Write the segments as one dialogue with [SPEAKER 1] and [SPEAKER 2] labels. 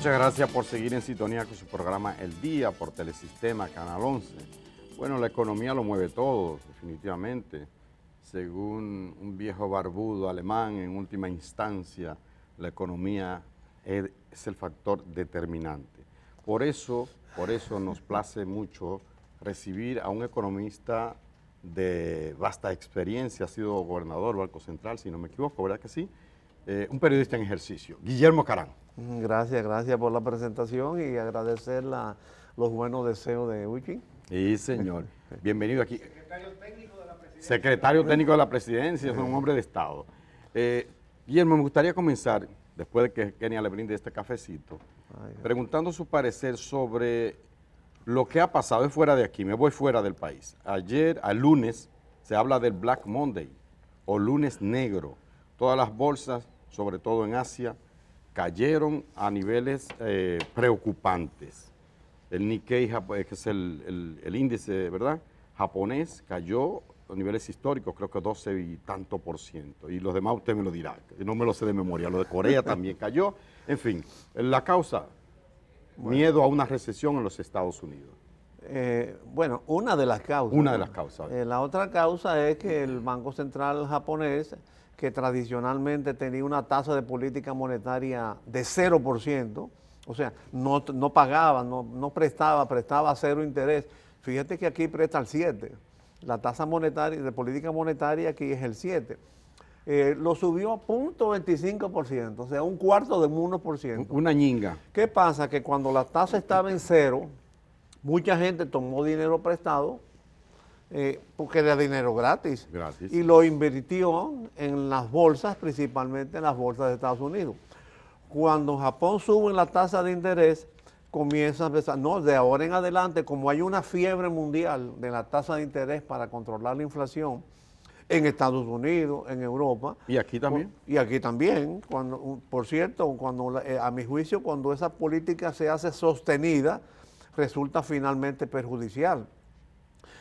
[SPEAKER 1] Muchas gracias por seguir en sintonía con su programa El Día por Telesistema, Canal 11. Bueno, la economía lo mueve todo, definitivamente. Según un viejo barbudo alemán, en última instancia, la economía es el factor determinante. Por eso nos place mucho recibir a un economista de vasta experiencia, ha sido gobernador del Banco Central, si no me equivoco, ¿verdad que sí? Un periodista en ejercicio, Guillermo Caram.
[SPEAKER 2] Gracias por la presentación y agradecer los buenos deseos de Uchi.
[SPEAKER 1] Sí, señor. Bienvenido aquí. Secretario técnico de la presidencia. Secretario técnico de la presidencia, es un hombre de Estado. Guillermo, me gustaría comenzar, después de que Kenia le brinde este cafecito, preguntando su parecer sobre lo que ha pasado. Es fuera de aquí, me voy fuera del país. Ayer, al lunes, se habla del Black Monday o lunes negro. Todas las bolsas, sobre todo en Asia, cayeron a niveles preocupantes. El Nikkei, que es el índice, ¿verdad?, japonés, cayó a niveles históricos, creo que 12 y tanto %. Y los demás usted me lo dirá, no me lo sé de memoria. Lo de Corea también cayó. En fin, la causa, miedo a una recesión en los Estados Unidos.
[SPEAKER 2] Bueno, una de las causas.
[SPEAKER 1] Una de las causas.
[SPEAKER 2] La otra causa es que el Banco Central japonés, que tradicionalmente tenía una tasa de política monetaria de 0%, o sea, no pagaba, no prestaba a cero interés. Fíjate que aquí presta el 7%. La tasa monetaria de política monetaria aquí es el 7%. Lo subió a 0.25%, o sea, un cuarto de 1%.
[SPEAKER 1] Una ñinga.
[SPEAKER 2] ¿Qué pasa? Que cuando la tasa estaba en 0, mucha gente tomó dinero prestado, porque era dinero gratis, y lo invirtió en las bolsas, principalmente en las bolsas de Estados Unidos. Cuando Japón sube la tasa de interés, comienza a pensar, no, de ahora en adelante, como hay una fiebre mundial de la tasa de interés para controlar la inflación en Estados Unidos, en Europa.
[SPEAKER 1] ¿Y aquí también?
[SPEAKER 2] Y aquí también. Por cierto, a mi juicio, cuando esa política se hace sostenida, resulta finalmente perjudicial.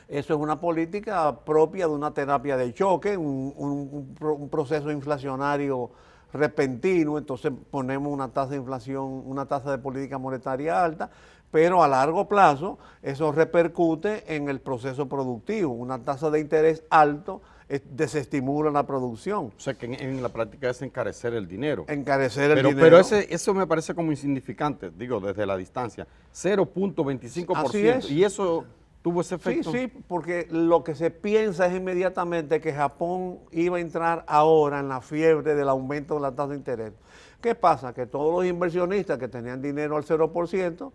[SPEAKER 2] Eso es una política propia de una terapia de choque, un proceso inflacionario repentino. Entonces ponemos una tasa de inflación, una tasa de política monetaria alta, pero a largo plazo eso repercute en el proceso productivo. Una tasa de interés alto desestimula la producción.
[SPEAKER 1] O sea que en la práctica es encarecer el dinero.
[SPEAKER 2] Encarecer el dinero.
[SPEAKER 1] Pero eso me parece como insignificante, digo, desde la distancia. 0.25%.
[SPEAKER 2] Así es.
[SPEAKER 1] Y eso tuvo ese efecto.
[SPEAKER 2] Sí, porque lo que se piensa es inmediatamente que Japón iba a entrar ahora en la fiebre del aumento de la tasa de interés. ¿Qué pasa? Que todos los inversionistas que tenían dinero al 0%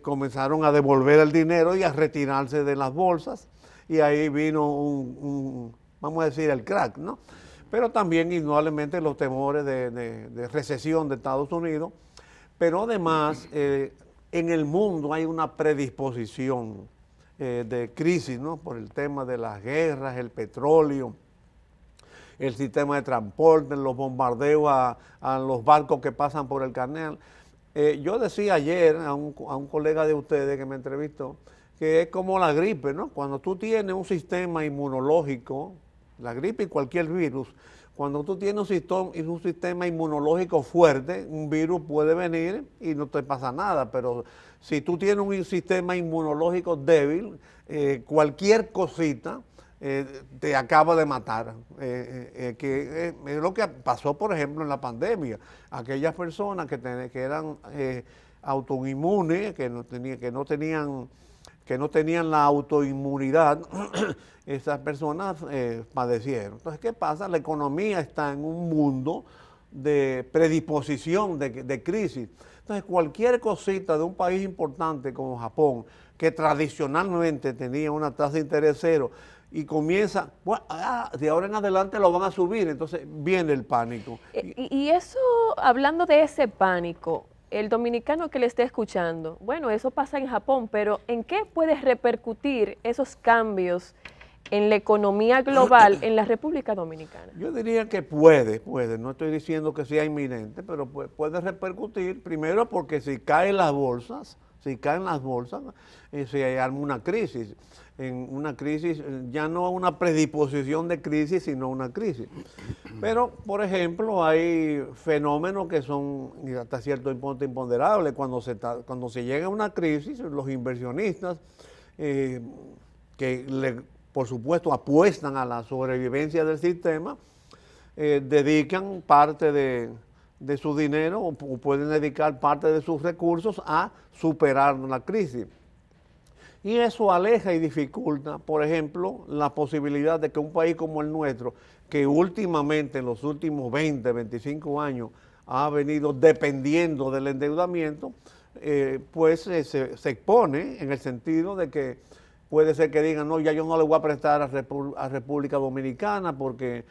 [SPEAKER 2] comenzaron a devolver el dinero y a retirarse de las bolsas, y ahí vino vamos a decir, el crack, ¿no? Pero también indudablemente los temores de recesión de Estados Unidos, pero además en el mundo hay una predisposición de crisis, ¿no? Por el tema de las guerras, el petróleo, el sistema de transporte, los bombardeos a los barcos que pasan por el canal. Yo decía ayer a un colega de ustedes que me entrevistó que es como la gripe, ¿no? Cuando tú tienes un sistema inmunológico, la gripe y cualquier virus, cuando tú tienes un sistema inmunológico fuerte, un virus puede venir y no te pasa nada, pero si tú tienes un sistema inmunológico débil, cualquier cosita te acaba de matar. Que es lo que pasó, por ejemplo, en la pandemia. Aquellas personas que eran autoinmunes, que no tenían la autoinmunidad, esas personas padecieron. Entonces, ¿qué pasa? La economía está en un mundo de predisposición, de crisis. Entonces, cualquier cosita de un país importante como Japón, que tradicionalmente tenía una tasa de interés cero, y comienza, bueno, de ahora en adelante lo van a subir, entonces viene el pánico.
[SPEAKER 3] Y eso, hablando de ese pánico, el dominicano que le esté escuchando, bueno, eso pasa en Japón, pero ¿en qué puede repercutir esos cambios en la economía global en la República Dominicana?
[SPEAKER 2] Yo diría que puede, no estoy diciendo que sea inminente, pero puede repercutir, primero porque si caen las bolsas, Si caen las bolsas, se arma una crisis. En una crisis, ya no una predisposición de crisis, sino una crisis. Pero, por ejemplo, hay fenómenos que son hasta cierto punto imponderables. Cuando se llega a una crisis, los inversionistas, por supuesto, apuestan a la sobrevivencia del sistema, dedican parte de su dinero o pueden dedicar parte de sus recursos a superar la crisis. Y eso aleja y dificulta, por ejemplo, la posibilidad de que un país como el nuestro, que últimamente en los últimos 20, 25 años ha venido dependiendo del endeudamiento, pues se expone en el sentido de que puede ser que digan, no, ya yo no le voy a prestar a República Dominicana porque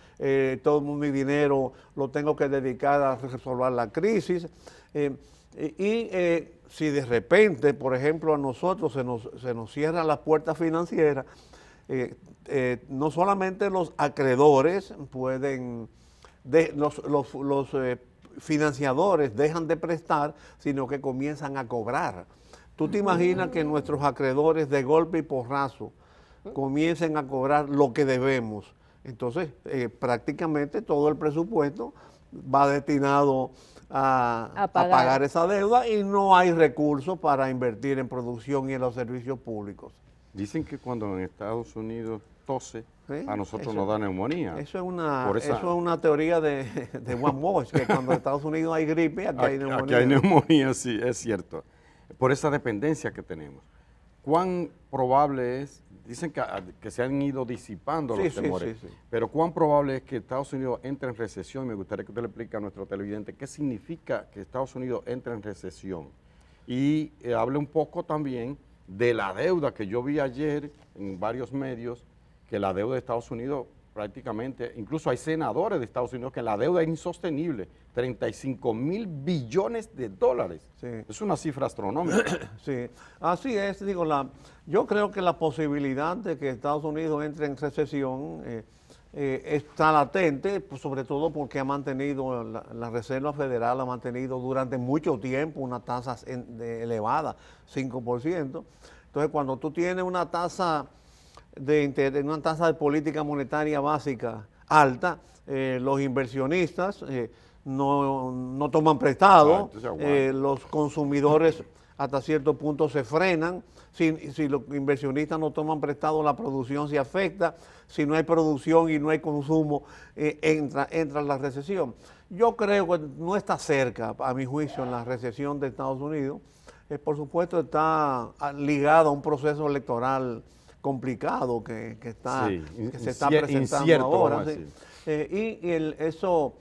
[SPEAKER 2] todo mi dinero lo tengo que dedicar a resolver la crisis. Si de repente, por ejemplo, a nosotros se nos cierran las puertas financieras, no solamente los acreedores pueden, los financiadores dejan de prestar, sino que comienzan a cobrar. ¿Tú te imaginas que nuestros acreedores de golpe y porrazo comiencen a cobrar lo que debemos? Entonces, prácticamente todo el presupuesto va destinado a pagar esa deuda y no hay recursos para invertir en producción y en los servicios públicos.
[SPEAKER 1] Dicen que cuando en Estados Unidos tose,
[SPEAKER 2] ¿Sí?
[SPEAKER 1] a nosotros nos da neumonía.
[SPEAKER 2] Eso es una teoría de Juan Bosch, que cuando en Estados Unidos hay gripe, aquí hay neumonía.
[SPEAKER 1] Aquí hay neumonía, sí, es cierto. Por esa dependencia que tenemos. ¿Cuán probable es? Dicen que se han ido disipando los temores,
[SPEAKER 2] sí.
[SPEAKER 1] Pero ¿cuán probable es que Estados Unidos entre en recesión? Me gustaría que usted le explique a nuestro televidente qué significa que Estados Unidos entre en recesión. Y hable un poco también de la deuda que yo vi ayer en varios medios, que la deuda de Estados Unidos prácticamente, incluso hay senadores de Estados Unidos que la deuda es insostenible, 35.000 billones de dólares.
[SPEAKER 2] Sí.
[SPEAKER 1] Es una cifra astronómica.
[SPEAKER 2] Sí, así es, yo creo que la posibilidad de que Estados Unidos entre en recesión está latente, pues, sobre todo porque ha mantenido, la Reserva Federal ha mantenido durante mucho tiempo una tasa elevada, 5%. Entonces, cuando tú tienes una tasa una tasa de política monetaria básica alta, los inversionistas no toman prestado, los consumidores hasta cierto punto se frenan, si los inversionistas no toman prestado la producción se afecta, si no hay producción y no hay consumo entra la recesión. Yo creo que no está cerca, a mi juicio, en la recesión de Estados Unidos, por supuesto está ligado a un proceso electoral complicado que se está presentando ahora. ¿Sí? Eso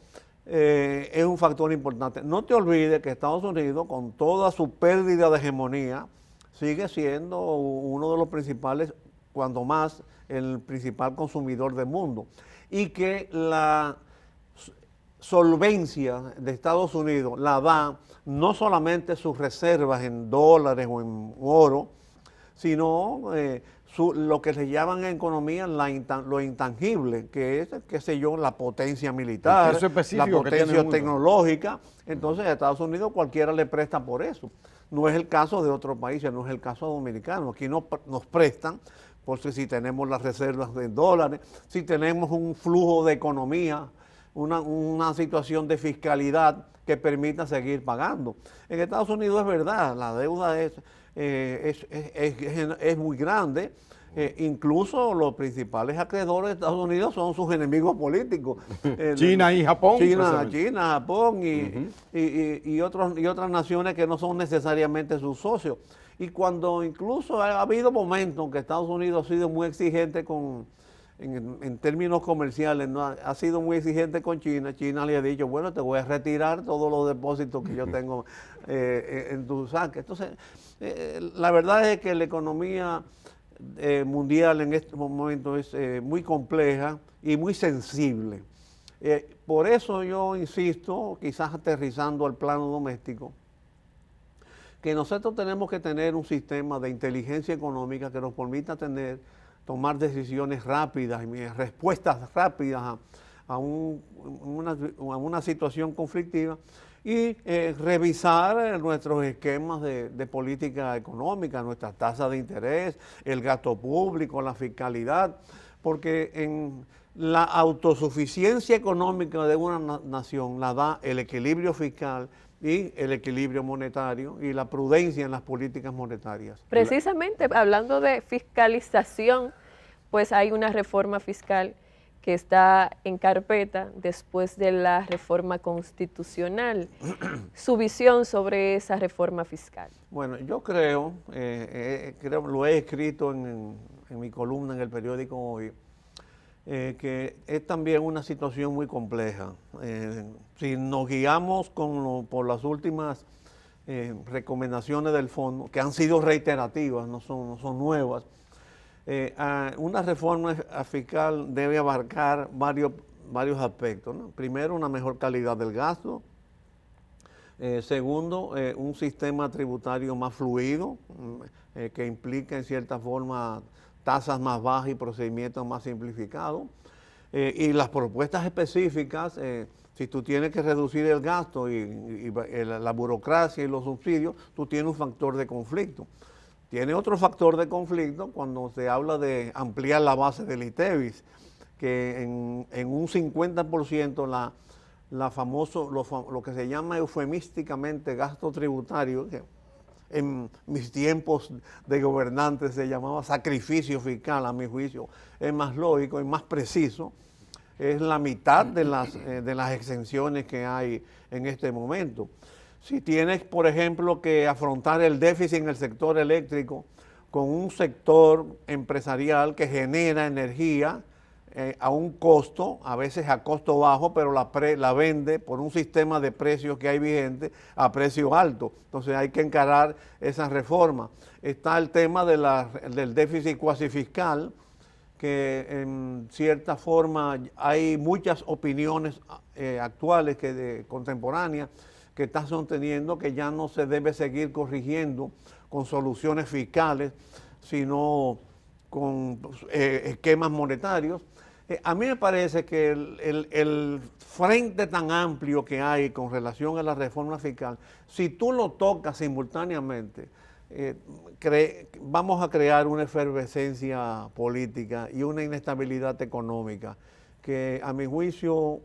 [SPEAKER 2] es un factor importante. No te olvides que Estados Unidos, con toda su pérdida de hegemonía, sigue siendo uno de los principales, cuando más, el principal consumidor del mundo. Y que la solvencia de Estados Unidos la da no solamente sus reservas en dólares o en oro, sino lo que se llaman en economía lo intangible, que es, qué sé yo, la potencia militar, la potencia tecnológica. Entonces a Estados Unidos cualquiera le presta por eso. No es el caso de otros países, no es el caso dominicano. Aquí nos prestan, porque si tenemos las reservas de dólares, si tenemos un flujo de economía, una situación de fiscalidad que permita seguir pagando. En Estados Unidos es verdad, la deuda es muy grande. Incluso los principales acreedores de Estados Unidos son sus enemigos políticos.
[SPEAKER 1] China y Japón.
[SPEAKER 2] China, Japón y otras naciones que no son necesariamente sus socios. Y cuando incluso ha habido momentos en que Estados Unidos ha sido muy exigente en términos comerciales, ¿no? Ha sido muy exigente con China. China le ha dicho, bueno, te voy a retirar todos los depósitos que yo tengo en tu saque. Entonces, la verdad es que la economía mundial en este momento es muy compleja y muy sensible. Por eso yo insisto, quizás aterrizando al plano doméstico, que nosotros tenemos que tener un sistema de inteligencia económica que nos permita tomar decisiones rápidas y respuestas rápidas a una situación conflictiva, y revisar nuestros esquemas de política económica, nuestras tasas de interés, el gasto público, la fiscalidad, porque en la autosuficiencia económica de una nación la da el equilibrio fiscal y el equilibrio monetario y la prudencia en las políticas monetarias.
[SPEAKER 3] Precisamente, hablando de fiscalización, pues hay una reforma fiscal que está en carpeta después de la reforma constitucional. Su visión sobre esa reforma fiscal.
[SPEAKER 2] Bueno, yo creo, lo he escrito en mi columna en el periódico Hoy, que es también una situación muy compleja. Si nos guiamos por las últimas recomendaciones del fondo, que han sido reiterativas, no son nuevas, una reforma fiscal debe abarcar varios aspectos, ¿no? Primero, una mejor calidad del gasto. Segundo, un sistema tributario más fluido, que implica en cierta forma tasas más bajas y procedimientos más simplificados. Y las propuestas específicas, si tú tienes que reducir el gasto y la burocracia y los subsidios, tú tienes un factor de conflicto. Tiene otro factor de conflicto cuando se habla de ampliar la base del ITEVIS, que en un 50% lo que se llama eufemísticamente gasto tributario, que en mis tiempos de gobernante se llamaba sacrificio fiscal, a mi juicio es más lógico y más preciso, es la mitad de las exenciones que hay en este momento. Si tienes, por ejemplo, que afrontar el déficit en el sector eléctrico con un sector empresarial que genera energía a un costo, a veces a costo bajo, pero la vende por un sistema de precios que hay vigente a precio alto. Entonces hay que encarar esa reforma. Está el tema del déficit cuasi fiscal, que en cierta forma hay muchas opiniones actuales, contemporáneas, que están sosteniendo que ya no se debe seguir corrigiendo con soluciones fiscales, sino con esquemas monetarios. A mí me parece que el frente tan amplio que hay con relación a la reforma fiscal, si tú lo tocas simultáneamente, vamos a crear una efervescencia política y una inestabilidad económica que, a mi juicio,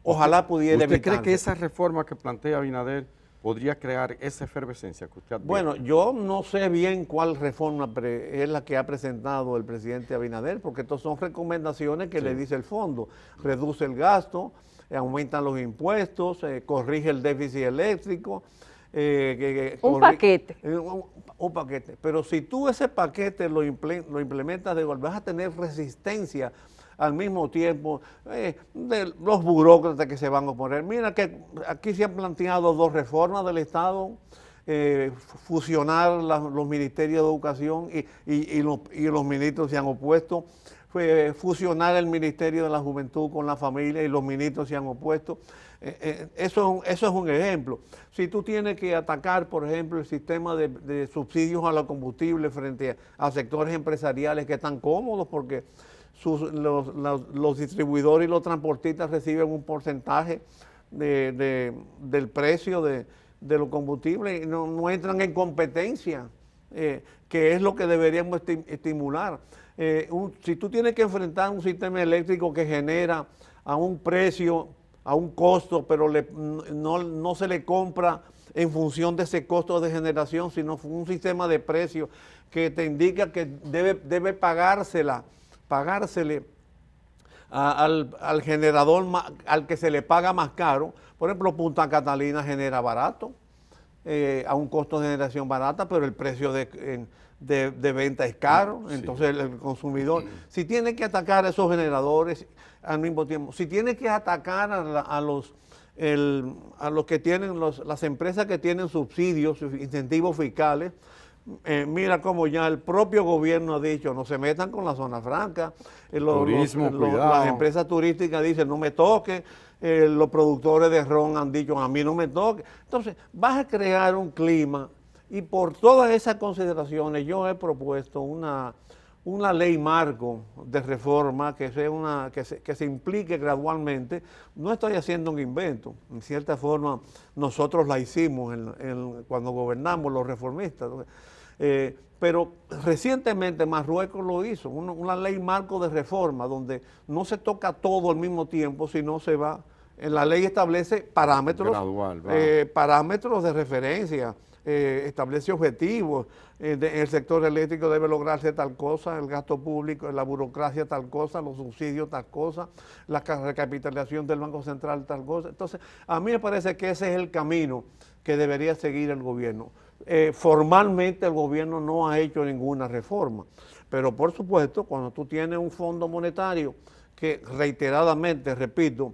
[SPEAKER 2] ojalá pudiera evitarse.
[SPEAKER 1] ¿Usted cree que esa reforma que plantea Abinader podría crear esa efervescencia que usted advierte?
[SPEAKER 2] Bueno, yo no sé bien cuál reforma es la que ha presentado el presidente Abinader, porque estas son recomendaciones que le dice el fondo. Reduce el gasto, aumentan los impuestos, corrige el déficit eléctrico.
[SPEAKER 3] Un paquete.
[SPEAKER 2] Un paquete. Pero si tú ese paquete lo implementas de golpe, vas a tener resistencia al mismo tiempo de los burócratas que se van a oponer. Mira que aquí se han planteado dos reformas del Estado, fusionar los ministerios de educación y los ministros se han opuesto, fusionar el Ministerio de la Juventud con la familia y los ministros se han opuesto. Eso es un ejemplo. Si tú tienes que atacar, por ejemplo, el sistema de subsidios a los combustibles frente a sectores empresariales que están cómodos porque los distribuidores y los transportistas reciben un porcentaje del precio de los combustibles y no entran en competencia, que es lo que deberíamos estimular. Si tú tienes que enfrentar un sistema eléctrico que genera a un precio, a un costo, pero no se le compra en función de ese costo de generación, sino un sistema de precios que te indica que debe pagársele al generador, al que se le paga más caro. Por ejemplo, Punta Catalina genera barato, a un costo de generación barata, pero el precio de venta es caro. Sí. Entonces el consumidor, si tiene que atacar a esos generadores al mismo tiempo, si tiene que atacar a los que tienen, las empresas que tienen subsidios, incentivos fiscales, mira como ya el propio gobierno ha dicho, no se metan con la zona franca, las empresas turísticas dicen, no me toquen, los productores de ron han dicho, a mí no me toquen. Entonces, vas a crear un clima y por todas esas consideraciones yo he propuesto una ley marco de reforma que se implique gradualmente. No estoy haciendo un invento, en cierta forma nosotros la hicimos cuando gobernamos los reformistas. Pero recientemente Marruecos lo hizo, una ley marco de reforma donde no se toca todo al mismo tiempo, sino se va, en la ley establece parámetros,
[SPEAKER 1] gradual,
[SPEAKER 2] parámetros de referencia, establece objetivos, el sector eléctrico debe lograrse tal cosa, el gasto público, la burocracia tal cosa, los subsidios tal cosa, la recapitalización del Banco Central tal cosa. Entonces, a mí me parece que ese es el camino que debería seguir el gobierno. Formalmente el gobierno no ha hecho ninguna reforma, pero por supuesto cuando tú tienes un fondo monetario que reiteradamente, repito,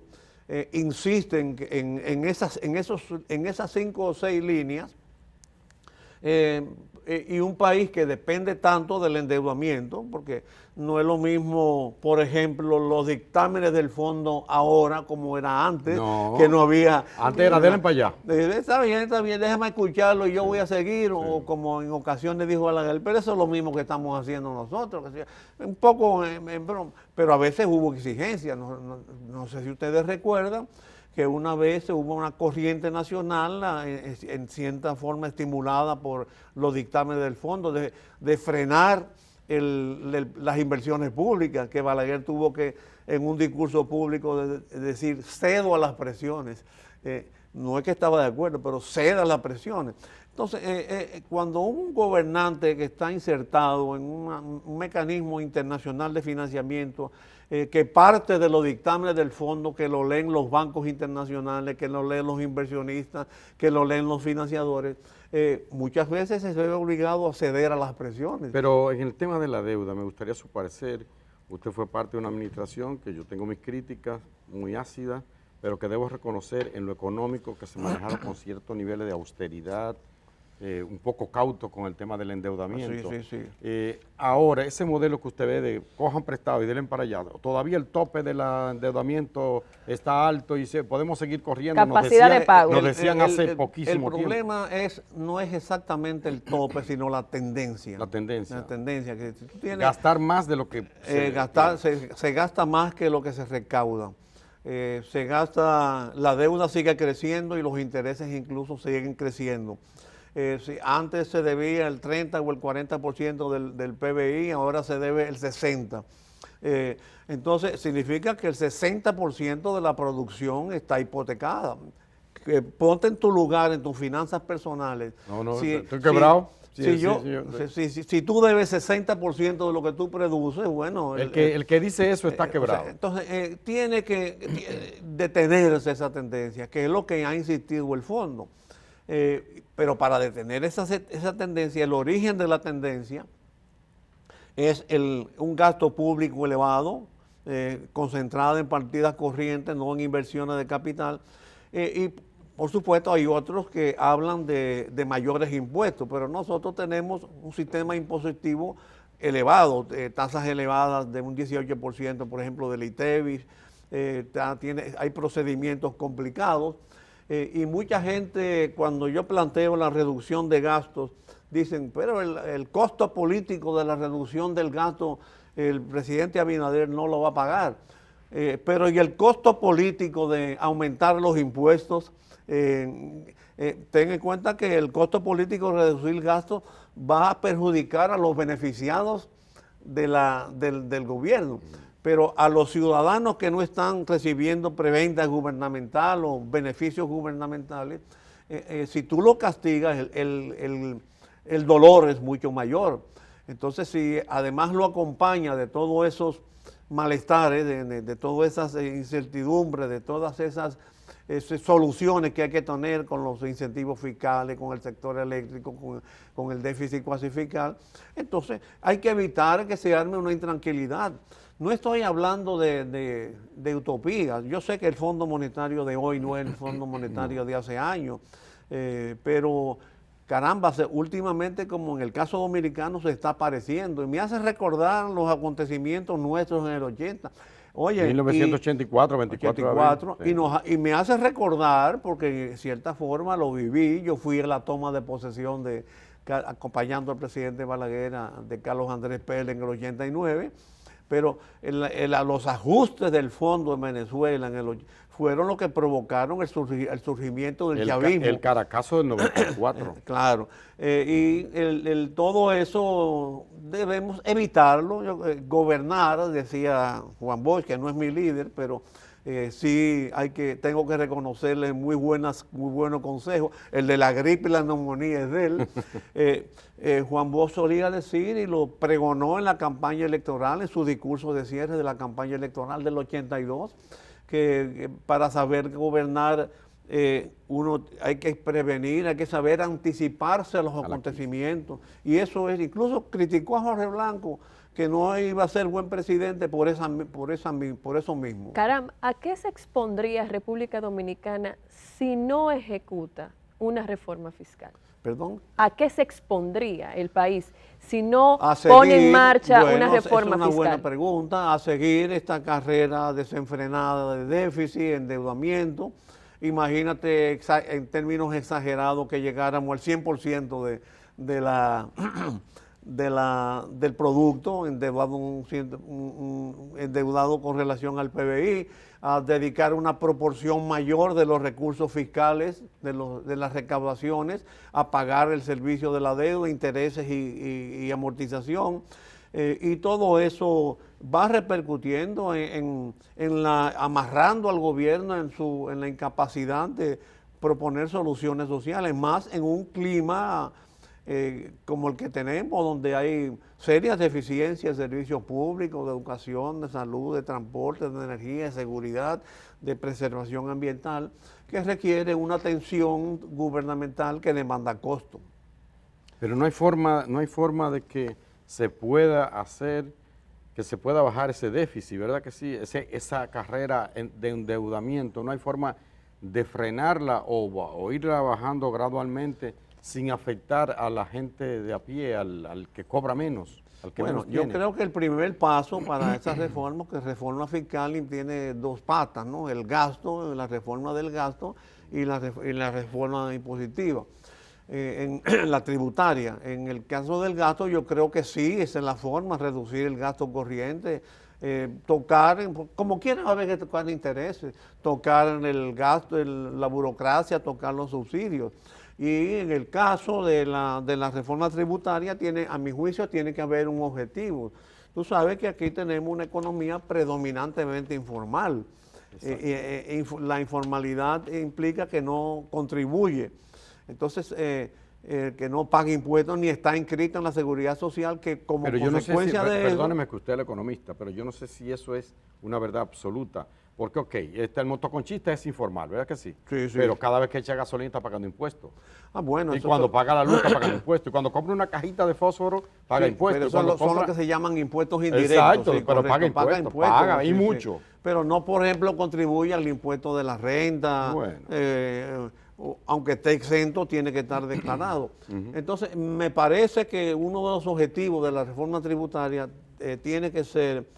[SPEAKER 2] insiste en esas 5 o 6 líneas, y un país que depende tanto del endeudamiento, porque no es lo mismo, por ejemplo, los dictámenes del fondo ahora como era antes, que no había...
[SPEAKER 1] Antes era denle para allá.
[SPEAKER 2] Está bien, déjame escucharlo y yo voy a seguir, o como en ocasiones dijo Balaguer, pero eso es lo mismo que estamos haciendo nosotros, un poco en broma, pero a veces hubo exigencias, no sé si ustedes recuerdan, que una vez hubo una corriente nacional en cierta forma estimulada por los dictámenes del fondo de frenar las inversiones públicas, que Balaguer tuvo que en un discurso público decir cedo a las presiones. No es que estaba de acuerdo, pero ceda a las presiones. Entonces, cuando un gobernante que está insertado en un mecanismo internacional de financiamiento, que parte de los dictámenes del fondo, que lo leen los bancos internacionales, que lo leen los inversionistas, que lo leen los financiadores, muchas veces se ve obligado a ceder a las presiones.
[SPEAKER 1] Pero en el tema de la deuda, me gustaría su parecer. Usted fue parte de una administración que yo tengo mis críticas muy ácidas, pero que debo reconocer en lo económico que se manejaron con ciertos niveles de austeridad, un poco cauto con el tema del endeudamiento.
[SPEAKER 2] Sí.
[SPEAKER 1] Ahora, ese modelo que usted ve de cojan prestado y denle para allá, todavía el tope del endeudamiento está alto y podemos seguir corriendo.
[SPEAKER 3] Capacidad de pago.
[SPEAKER 1] Nos decían hace poquísimo tiempo.
[SPEAKER 2] El problema no es exactamente el tope, sino la tendencia.
[SPEAKER 1] La tendencia.
[SPEAKER 2] La tendencia. Que si tú tienes,
[SPEAKER 1] gastar más de lo que
[SPEAKER 2] se gasta más que lo que se recauda. La deuda sigue creciendo y los intereses incluso siguen creciendo. Si antes se debía el 30 o el 40% del PBI, ahora se debe el 60%. Entonces, significa que el 60% de la producción está hipotecada. Ponte en tu lugar, en tus finanzas personales.
[SPEAKER 1] Estoy quebrado.
[SPEAKER 2] Si tú debes 60% de lo que tú produces, bueno...
[SPEAKER 1] El que dice eso está quebrado.
[SPEAKER 2] Entonces, tiene que detenerse esa tendencia, que es lo que ha insistido el fondo. Pero para detener esa tendencia, el origen de la tendencia es un gasto público elevado, concentrado en partidas corrientes, no en inversiones de capital. Y por supuesto hay otros que hablan de mayores impuestos, pero nosotros tenemos un sistema impositivo elevado, tasas elevadas de un 18%, por ejemplo, del ITEVIS, hay procedimientos complicados. Y mucha gente, cuando yo planteo la reducción de gastos, dicen, pero el costo político de la reducción del gasto, el presidente Abinader no lo va a pagar. Pero ¿y el costo político de aumentar los impuestos? Ten en cuenta que el costo político de reducir gastos va a perjudicar a los beneficiados del gobierno. Pero a los ciudadanos que no están recibiendo preventa gubernamental o beneficios gubernamentales, si tú lo castigas, el dolor es mucho mayor. Entonces, si además lo acompaña de todos esos malestares, de todas esas incertidumbres, de todas esas soluciones que hay que tener con los incentivos fiscales, con el sector eléctrico, con el déficit cuasi fiscal, entonces hay que evitar que se arme una intranquilidad. No estoy hablando de utopías. Yo sé que el Fondo Monetario de hoy no es el Fondo Monetario de hace años, pero caramba, últimamente, como en el caso dominicano, se está apareciendo y me hace recordar los acontecimientos nuestros en el 80. Oye,
[SPEAKER 1] 1984, 24
[SPEAKER 2] sí. Y me hace recordar, porque de cierta forma lo viví, yo fui a la toma de posesión acompañando al presidente Balaguer, de Carlos Andrés Pérez en el 89, pero los ajustes del fondo en Venezuela fueron los que provocaron el surgimiento del chavismo.
[SPEAKER 1] El Caracazo del 94.
[SPEAKER 2] Claro, y todo eso debemos evitarlo. Gobernar, decía Juan Bosch, que no es mi líder, pero sí tengo que reconocerle muy buenos consejos. El de la gripe y la neumonía es de él. Juan Bosch solía decir, y lo pregonó en la campaña electoral, en su discurso de cierre de la campaña electoral del 82, que para saber gobernar uno hay que prevenir, hay que saber anticiparse a los acontecimientos. Y eso es, incluso criticó a Jorge Blanco, que no iba a ser buen presidente por eso mismo.
[SPEAKER 3] Caram, ¿a qué se expondría República Dominicana si no ejecuta una reforma fiscal?
[SPEAKER 2] ¿Perdón?
[SPEAKER 3] ¿A qué se expondría el país si no pone en marcha una reforma fiscal?
[SPEAKER 2] Es una buena pregunta. A seguir esta carrera desenfrenada de déficit, endeudamiento. Imagínate en términos exagerados que llegáramos al 100% del producto, endeudado con relación al PBI, a dedicar una proporción mayor de los recursos fiscales, de las recaudaciones, a pagar el servicio de la deuda, intereses y amortización. Y todo eso va repercutiendo amarrando al gobierno en la incapacidad de proponer soluciones sociales, más en un clima como el que tenemos, donde hay serias deficiencias de servicios públicos, de educación, de salud, de transporte, de energía, de seguridad, de preservación ambiental, que requiere una atención gubernamental que demanda costo.
[SPEAKER 1] Pero no hay forma de que se pueda hacer, que se pueda bajar ese déficit, ¿verdad que sí? Esa carrera de endeudamiento, no hay forma de frenarla o irla bajando gradualmente sin afectar a la gente de a pie, al que cobra menos, al que menos tiene.
[SPEAKER 2] Yo creo que el primer paso para esa reforma, que reforma fiscal tiene dos patas, ¿no? El gasto, la reforma del gasto y la reforma impositiva. En la tributaria. En el caso del gasto, yo creo que sí, esa es la forma, reducir el gasto corriente, tocar, como quiera va a haber que tocar intereses, tocar en el gasto, la burocracia, tocar los subsidios. Y en el caso de la reforma tributaria, a mi juicio, tiene que haber un objetivo. Tú sabes que aquí tenemos una economía predominantemente informal. La informalidad implica que no contribuye. Entonces, que no paga impuestos ni está inscrito en la seguridad social, que como consecuencia de eso...
[SPEAKER 1] Perdóneme que usted es el economista, pero yo no sé si eso es una verdad absoluta. Porque, ok, el motoconchista es informal, ¿verdad que sí?
[SPEAKER 2] Sí, sí.
[SPEAKER 1] Pero cada vez que echa gasolina está pagando impuestos.
[SPEAKER 2] Ah, bueno.
[SPEAKER 1] Y cuando paga la luz está pagando impuestos. Y cuando compra una cajita de fósforo, paga impuestos.
[SPEAKER 2] Pero son los que se llaman impuestos indirectos.
[SPEAKER 1] Exacto,
[SPEAKER 2] sí,
[SPEAKER 1] pero
[SPEAKER 2] correcto,
[SPEAKER 1] paga impuestos, paga, y mucho.
[SPEAKER 2] Sí. Pero no, por ejemplo, contribuye al impuesto de la renta. Bueno. Aunque esté exento, tiene que estar declarado. Entonces, me parece que uno de los objetivos de la reforma tributaria tiene que ser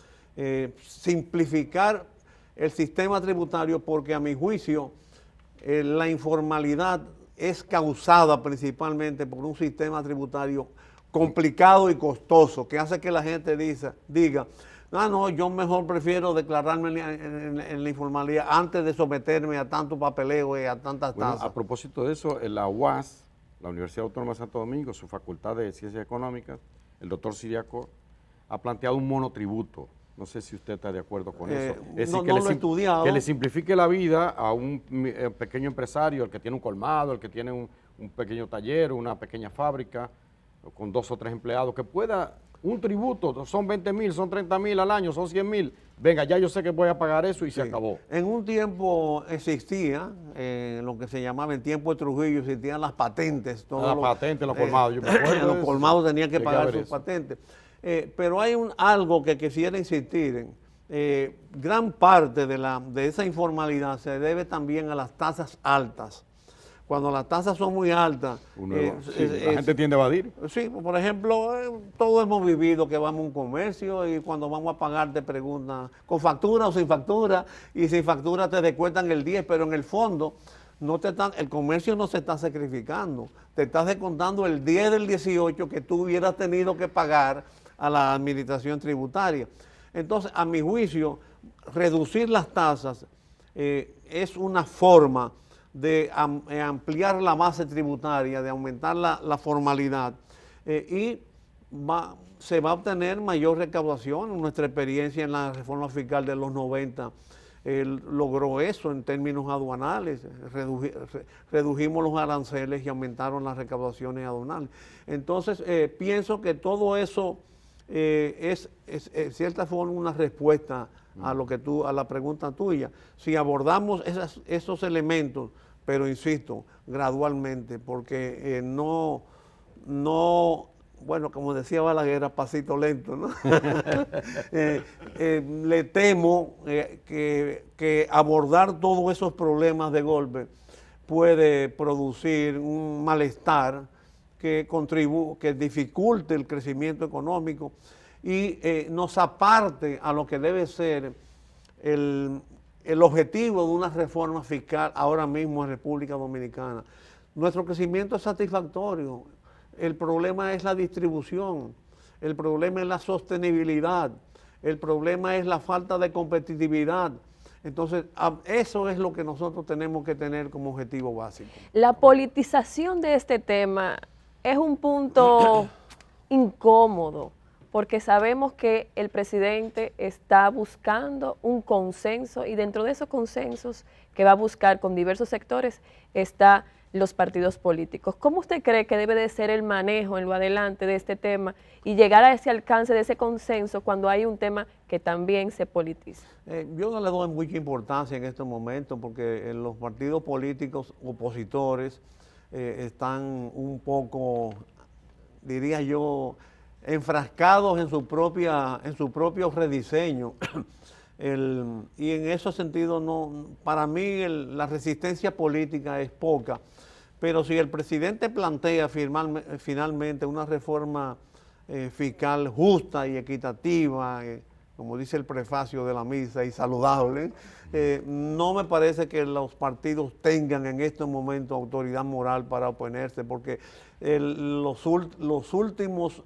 [SPEAKER 2] simplificar el sistema tributario, porque a mi juicio la informalidad es causada principalmente por un sistema tributario complicado y costoso, que hace que la gente diga, no, yo mejor prefiero declararme en la informalidad antes de someterme a tanto papeleo y a tantas tasas.
[SPEAKER 1] A propósito de eso, la UAS, la Universidad Autónoma de Santo Domingo, su Facultad de Ciencias Económicas, el doctor Siriaco, ha planteado un monotributo. No sé si usted está de acuerdo con eso. Es decir,
[SPEAKER 2] no lo he estudiado.
[SPEAKER 1] Que le simplifique la vida a un pequeño empresario, el que tiene un colmado, el que tiene un pequeño taller, una pequeña fábrica, con 2 o 3 empleados, que pueda, un tributo, son 20,000, son 30,000 al año, son 100,000. Venga, ya yo sé que voy a pagar eso y se acabó.
[SPEAKER 2] En un tiempo existía, lo que se llamaba en tiempo de Trujillo, existían las patentes.
[SPEAKER 1] Las patentes, los colmados, yo me acuerdo.
[SPEAKER 2] Los colmados tenían que pagar sus patentes. Pero hay algo que quisiera insistir en. Gran parte de esa informalidad se debe también a las tasas altas. Cuando las tasas son muy altas...
[SPEAKER 1] la gente tiende a evadir.
[SPEAKER 2] Sí, por ejemplo, todos hemos vivido que vamos a un comercio y cuando vamos a pagar te preguntan, ¿con factura o sin factura? Y sin factura te descuentan el 10, pero en el fondo el comercio no se está sacrificando, te estás descontando el 10 del 18 que tú hubieras tenido que pagar a la administración tributaria. Entonces, a mi juicio, reducir las tasas es una forma de ampliar la base tributaria, de aumentar la formalidad y se va a obtener mayor recaudación. Nuestra experiencia en la reforma fiscal de los 90 logró eso en términos aduanales, redujimos los aranceles y aumentaron las recaudaciones aduanales. Entonces, pienso que todo eso es en cierta forma una respuesta a a la pregunta tuya. Si abordamos esos elementos, pero insisto, gradualmente, porque bueno, como decía Balaguer, a pasito lento, ¿no? Le temo que abordar todos esos problemas de golpe puede producir un malestar que dificulte el crecimiento económico y nos aparte a lo que debe ser el objetivo de una reforma fiscal ahora mismo en República Dominicana. Nuestro crecimiento es satisfactorio. El problema es la distribución, el problema es la sostenibilidad, el problema es la falta de competitividad. Entonces, eso es lo que nosotros tenemos que tener como objetivo básico.
[SPEAKER 3] La politización de este tema es un punto incómodo, porque sabemos que el presidente está buscando un consenso y dentro de esos consensos que va a buscar con diversos sectores está los partidos políticos. ¿Cómo usted cree que debe de ser el manejo en lo adelante de este tema y llegar a ese alcance de ese consenso cuando hay un tema que también se politiza?
[SPEAKER 2] Yo no le doy mucha importancia en este momento porque los partidos políticos opositores están un poco, diría yo, enfrascados en su propio rediseño. Y en ese sentido, para mí la resistencia política es poca. Pero si el presidente plantea finalmente una reforma fiscal justa y equitativa, como dice el prefacio de la misa, y saludable, no me parece que los partidos tengan en este momento autoridad moral para oponerse, porque los últimos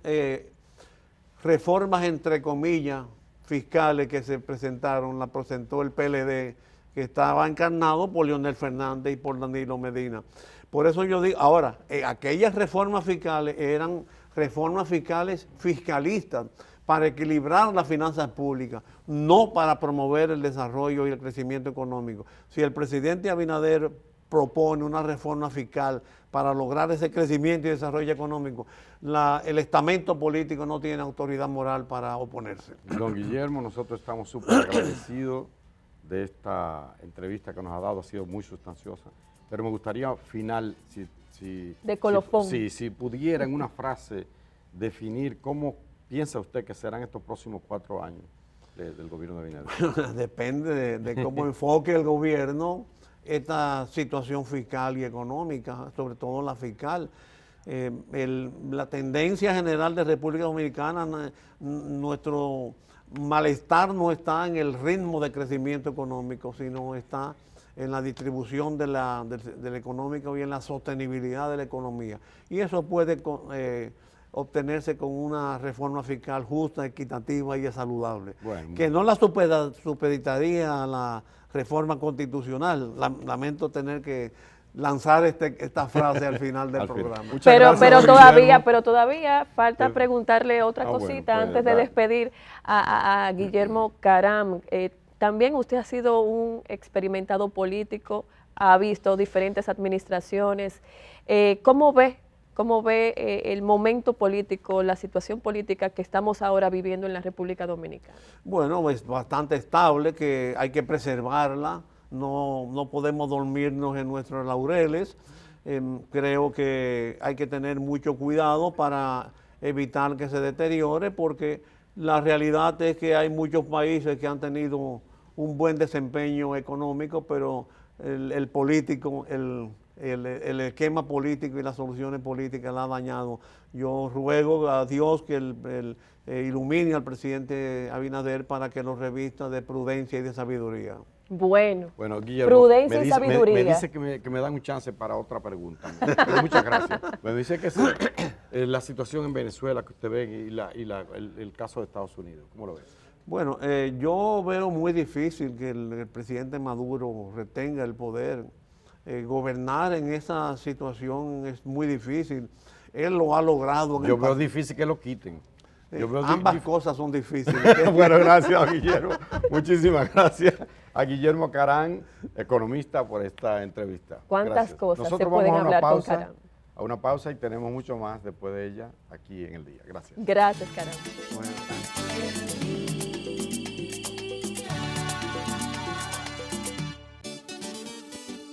[SPEAKER 2] reformas, entre comillas, fiscales que se presentaron, la presentó el PLD, que estaba encarnado por Leonel Fernández y por Danilo Medina. Por eso yo digo, ahora, aquellas reformas fiscales eran reformas fiscales fiscalistas para equilibrar las finanzas públicas, no para promover el desarrollo y el crecimiento económico. Si el presidente Abinader propone una reforma fiscal para lograr ese crecimiento y desarrollo económico, el estamento político no tiene autoridad moral para oponerse.
[SPEAKER 1] Don Guillermo, nosotros estamos súper agradecidos de esta entrevista que nos ha dado, ha sido muy sustanciosa, pero me gustaría al final,
[SPEAKER 3] de colofón.
[SPEAKER 1] Si pudiera en una frase definir cómo piensa usted que serán estos próximos 4 años del gobierno de Abinader.
[SPEAKER 2] Depende de cómo enfoque el gobierno esta situación fiscal y económica, sobre todo la fiscal. La tendencia general de República Dominicana, nuestro malestar no está en el ritmo de crecimiento económico, sino está en la distribución de la económica y en la sostenibilidad de la economía. Y eso puede obtenerse con una reforma fiscal justa, equitativa y saludable. Bueno, que no la supeditaría a la reforma constitucional. Lamento tener que lanzar esta frase al final del programa.
[SPEAKER 3] Pero todavía falta preguntarle otra cosita antes de despedir a Guillermo Caram. También usted ha sido un experimentado político, ha visto diferentes administraciones. ¿Cómo ve el momento político, la situación política que estamos ahora viviendo en la República Dominicana?
[SPEAKER 2] Bueno, es bastante estable, que hay que preservarla, no podemos dormirnos en nuestros laureles. Creo que hay que tener mucho cuidado para evitar que se deteriore, porque la realidad es que hay muchos países que han tenido un buen desempeño económico, pero el político, el esquema político y las soluciones políticas la ha dañado. Yo ruego a Dios que ilumine al presidente Abinader para que lo revista de prudencia y de sabiduría.
[SPEAKER 3] Bueno,
[SPEAKER 1] Bueno, Guillermo,
[SPEAKER 3] prudencia y
[SPEAKER 1] me
[SPEAKER 3] sabiduría.
[SPEAKER 1] dice que me dan un chance para otra pregunta. Pero muchas gracias. Me dice que sí. La situación en Venezuela que usted ve y el caso de Estados Unidos, ¿cómo lo ves?
[SPEAKER 2] Bueno, yo veo muy difícil que el presidente Maduro retenga el poder. Gobernar en esa situación es muy difícil. Él lo ha logrado en
[SPEAKER 1] Yo
[SPEAKER 2] el
[SPEAKER 1] veo
[SPEAKER 2] pasado.
[SPEAKER 1] difícil que lo quiten. Yo veo
[SPEAKER 2] Ambas
[SPEAKER 1] difícil.
[SPEAKER 2] cosas son difíciles.
[SPEAKER 1] Bueno, gracias a Guillermo. Muchísimas gracias a Guillermo Carán, economista, por esta entrevista.
[SPEAKER 3] ¿Cuántas
[SPEAKER 1] Gracias.
[SPEAKER 3] cosas
[SPEAKER 1] Nosotros
[SPEAKER 3] se pueden
[SPEAKER 1] vamos a una
[SPEAKER 3] hablar con
[SPEAKER 1] pausa,
[SPEAKER 3] Carán?
[SPEAKER 1] a una pausa y tenemos mucho más después de ella aquí en el día. Gracias.
[SPEAKER 3] Gracias, caramba.
[SPEAKER 2] Bueno,